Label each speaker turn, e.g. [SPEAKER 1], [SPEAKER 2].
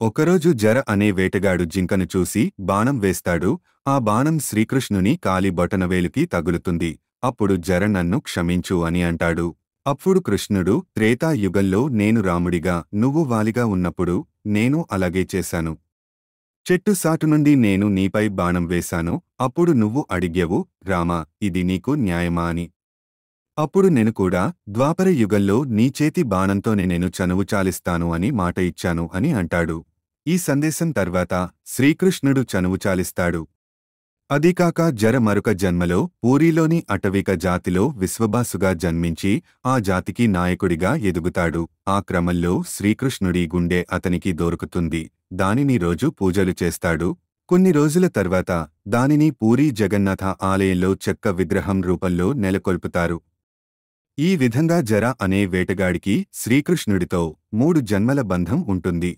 [SPEAKER 1] ఒకరోజు జర అనే వేటగాడు జింకను చూసి బాణం వేస్తాడు. ఆ బాణం శ్రీకృష్ణుని కాలి బొటనవేలుకి తగులుతుంది. అప్పుడు జర నన్ను క్షమించు అని అంటాడు. అప్పుడు కృష్ణుడు, త్రేతాయుగంలో నేను రాముడిగా నువ్వు వాలిగా ఉన్నప్పుడు నేను అలాగే చేశాను. చెట్టు సాటు నుండి నేను నీపై బాణం వేశాను. అప్పుడు నువ్వు అడిగెవు, రామా, ఇది నీకు న్యాయమా అని. అప్పుడు నేను కూడా ద్వాపర యుగంలో నీ చేతి బాణంతోనే నేను చనువు చాలిస్తాను అని మాట ఇచ్చాను అని అంటాడు. ఈ సందేశం తర్వాత శ్రీకృష్ణుడు చనువు చాలిస్తాడు. అదీకాక జర మరొక జన్మలో పూరీలోని అటవిక జాతిలో విశ్వబాసుగా జన్మించి ఆ జాతికి నాయకుడిగా ఎదుగుతాడు. ఆ క్రమంలో శ్రీకృష్ణుడి గుండె అతనికి దొరుకుతుంది. దానిని రోజు పూజలు చేస్తాడు. కొన్ని రోజుల తర్వాత దానిని పూరీ జగన్నాథ ఆలయంలో చెక్క విగ్రహం రూపంలో నెలకొల్పుతారు. ఈ విధంగా జర అనే వేటగాడికి శ్రీకృష్ణుడితో 3 జన్మల బంధం ఉంటుంది.